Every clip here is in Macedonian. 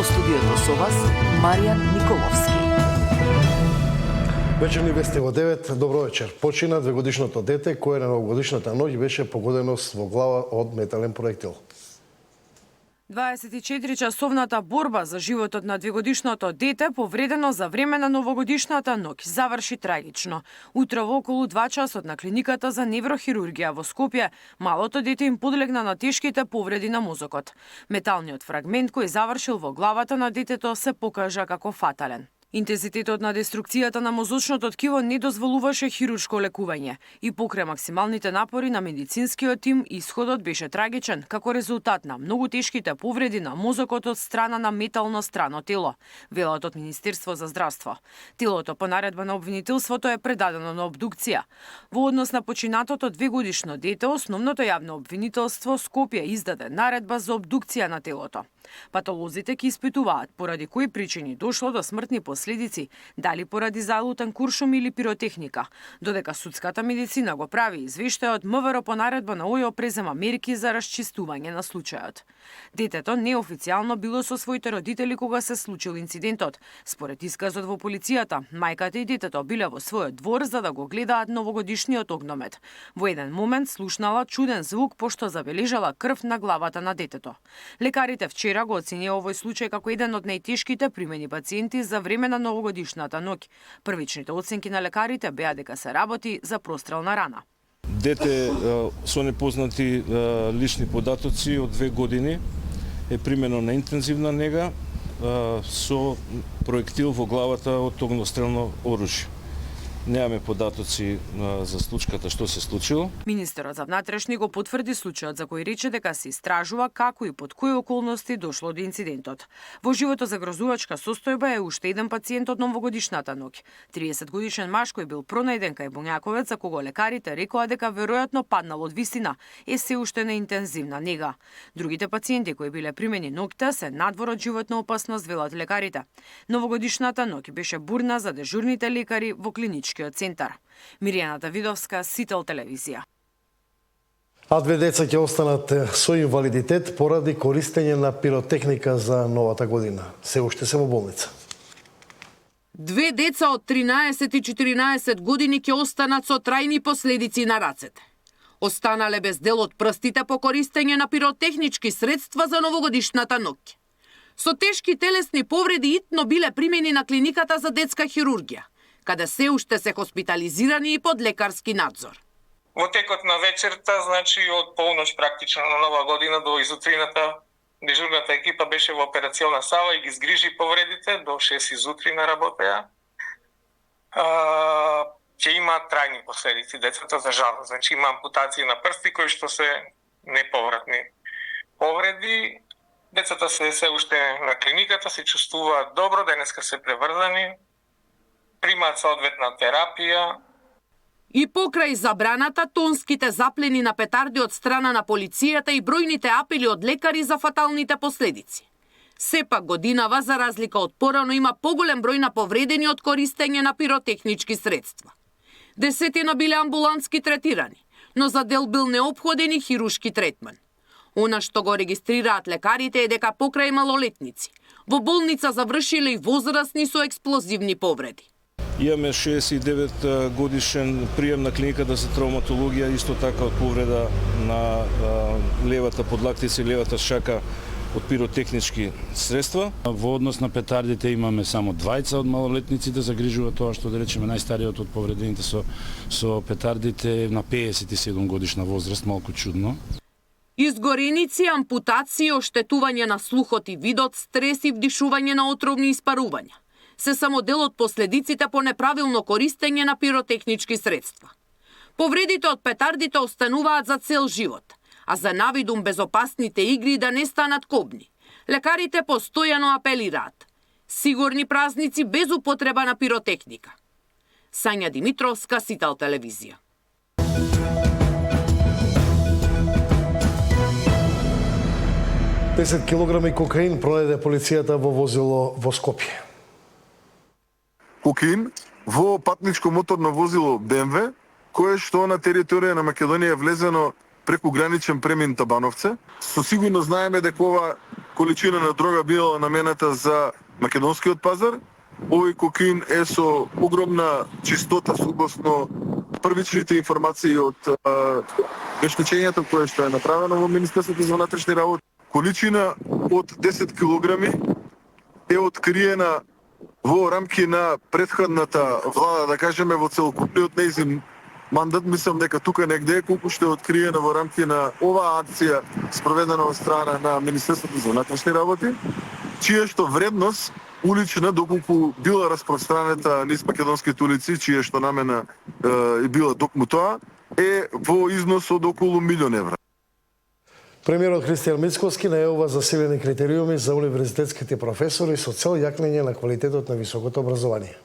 студиото со вас, Маријан Николовски. Вечерни вести во 9. Добро вечер. Почина 2-годишното дете кое на новогодишната ноќ беше погодено во глава од метален проектил. 24-часовната борба за животот на 2-годишното дете, повредено за време на новогодишната ноќ, заврши трагично. Утрово околу 2 часот на клиниката за неврохирургија во Скопје, малото дете им подлегна на тешките повреди на мозокот. Металниот фрагмент кој завршил во главата на детето се покажа како фатален. Интензитетот на деструкцијата на мозочното ткиво не дозволуваше хируршко лекување и покрај максималните напори на медицинскиот тим, исходот беше трагичен како резултат на многу тешките повреди на мозокот од страна на метално страно тело, велат од Министерство за здравство. Телото по наредба на обвинителството е предадено на обдукција. Во однос на починатото 2-годишно дете, основното јавно обвинителство Скопје издаде наредба за обдукција на телото. Патолозите ќе испитуваат поради кои причини дошло до смртни последици, дали поради залутен куршум или пиротехника, додека судската медицина го прави извештајот, МВР по наредба на ОЈО презема мерки за расчистување на случајот. Детето неофицијално било со своите родители кога се случил инцидентот. Според исказот во полицијата, мајката и детето биле во својот двор за да го гледаат новогодишниот огномет. Во еден момент слушнала чуден звук пошто забележала крв на главата на детето. Лекарите вчера го оценија овој случај како еден од најтешките примени пациенти за време на новогодишната ноќ. Првичните оценки на лекарите беа дека се работи за прострелна рана. Дете со непознати лични податоци од 2 години е примено на интензивна нега со проектил во главата од огнестрелно оружје. Немаме податоци за случката што се случило. Министерот за внатрешни го потврди случајот за кој рече дека се истражува како и под кои околности дошло до инцидентот. Во животозагрозувачка состојба е уште еден пациент од новогодишната ноќ. 30-годишен маж кој бил пронајден кај Боњаковец, за кого лекарите рекоа дека веројатно паднал од висина, е се уште на интензивна нега. Другите пациенти кои биле примени ноќта се надвор од животна опасност, велат лекарите. Новогодишната ноќ беше бурна за дежурните лекари во клиничкиот центар. Миријана Давидовска, Сител телевизија. А 2 деца ќе останат со инвалидитет поради користење на пиротехника за новата година. Се уште се во болница. 2 деца од 13 и 14 години ќе останат со трајни последици на рацете. Останале без дел од прстите по користење на пиротехнички средства за новогодишната ноќ. Со тешки телесни повреди итно биле примени на клиниката за детска хирургија, каде се уште се хоспитализирани и под лекарски надзор. Во текот на вечерта, значи од полноќ практично на нова година до изутрината, дежурната екипа беше во операцијна сала и ги згрижи повредите до 6 изутрина работеа. Ќе има трајни последици децата, за жал. Значи има ампутации на прсти кои што се неповратни повреди. Децата се уште на клиниката, се чувствуваат добро, денеска се преврзани, примаат соодветна терапија. И покрај забраната, тонските заплени на петарди од страна на полицијата и бројните апели од лекари за фаталните последици. Сепак годинава, за разлика од порано, има поголем број на повредени од користење на пиротехнички средства. 10 биле амбулантски третирани, но за дел бил неопходен и хирушки третман. Она што го регистрираат лекарите е дека покрај малолетници во болница завршиле и возрастни со експлозивни повреди. Имаме 69 годишен прием на клиниката за травматологија, исто така од повреда на левата подлактица и левата шака од пиротехнички средства. Во однос на петардите имаме само 2 од малолетниците, загрижува тоа што да речеме најстариот од повредените со петардите на 57 годишна возраст, малку чудно. Изгореници, ампутации, оштетување на слухот и видот, стрес и вдишување на отровни испарувања се само дел од последиците по неправилно користење на пиротехнички средства. Повредите од петардите остануваат за цел живот, а за навидум безопасните игри да не станат кобни. Лекарите постојано апелираат. Сигурни празници без употреба на пиротехника. Сања Димитровска, Сител телевизија. Десет килограми кокаин пронајде полицијата во возило во Скопје. Кокаин во патничко моторно возило БМВ, кое што на територија на Македонија е влезено прекуграничен премин Табановце. Со сигурно знаеме дека ова количина на дрога била намената за македонскиот пазар. Овој кокаин е со огромна чистота согласно првичните информации од вештачењето кое што е направено во Министерството за внатрешни работи. Количина од 10 килограми е откриена во рамки на претходната влада, да кажеме во целокупниот нејзин мандат. Мислам дека тука негде е колку што е откриено во рамки на оваа акција спроведена од страна на Министерството за внатрешни работи, чија што вредност улична, доколку била распространета низ македонските улици, чија што намена е била токму тоа, е во износ од околу 1 милион евра. Премиерот Христијан Мицкоски најавува засилени критериуми за универзитетските професори со цел јакнење на квалитетот на високото образование.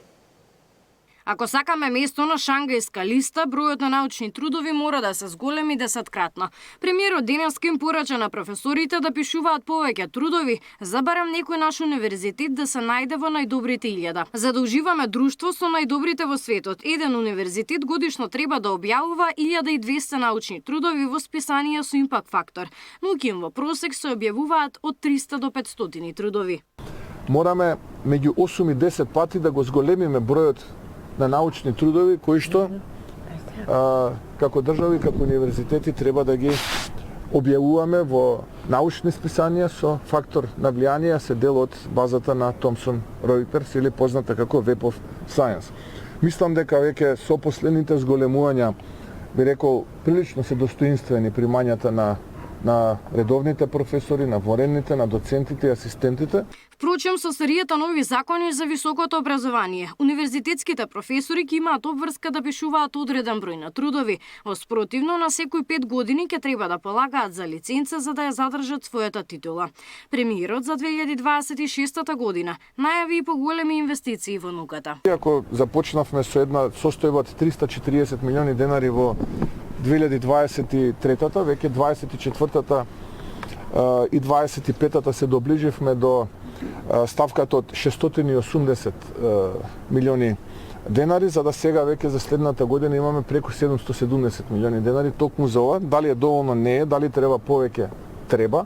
Ако сакаме место на Шангајска листа, бројот на научни трудови мора да се зголеми 10-кратно. Премиерот денеска им порача на професорите да пишуваат повеќе трудови, за барем некој наш универзитет да се најде во најдобрите 1000. За да уживаме друштво со најдобрите во светот, еден универзитет годишно треба да објавува 1200 научни трудови во списанија со импакт фактор, но им во просек се објавуваат од 300 до 500 трудови. Мораме меѓу 8 и 10 пати да го зголемиме бројот на научни трудови кои што како држави, како универзитети треба да ги објавуваме во научни списанија со фактор на влијание, се дел од базата на Thomson Reuters или позната како Web of Science. Мислам дека веќе со последните зголемувања, би рекол, прилично се достоинствени примањата на редовните професори, на военните, на доцентите и асистентите. Впрочем, со серијата нови закони за високото образование, универзитетските професори ќе имаат обврска да пишуваат одреден број на трудови. Воспротивно, на секој 5 години ќе треба да полагаат за лиценца за да ја задржат својата титула. Премиерот за 2026 година најави и поголеми инвестиции во науката. Ако започнавме со една состојба од 340 милиони денари во 2023-та, веќе 24-та и 25-та се доближивме до ставката од 680 милиони денари, за да сега веќе за следната година имаме преку 770 милиони денари токму за ова. Дали е доволно? Не е, дали треба повеќе? Треба.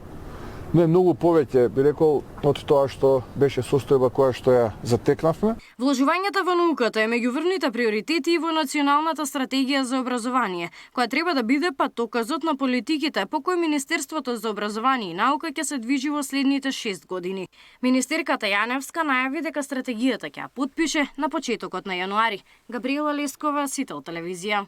Но е многу повеќе, би рекол, од тоа што беше состојба која што ја затекнавме. Вложувањето во науката е меѓу врвните приоритети и во националната стратегија за образование, која треба да биде патоказот на политиките по кои Министерството за образование и наука ќе се движи во следните 6 години. Министерката Јаневска најави дека стратегијата ќе ја потпише на почетокот на јануари. Габриела Лескова, Сител телевизија.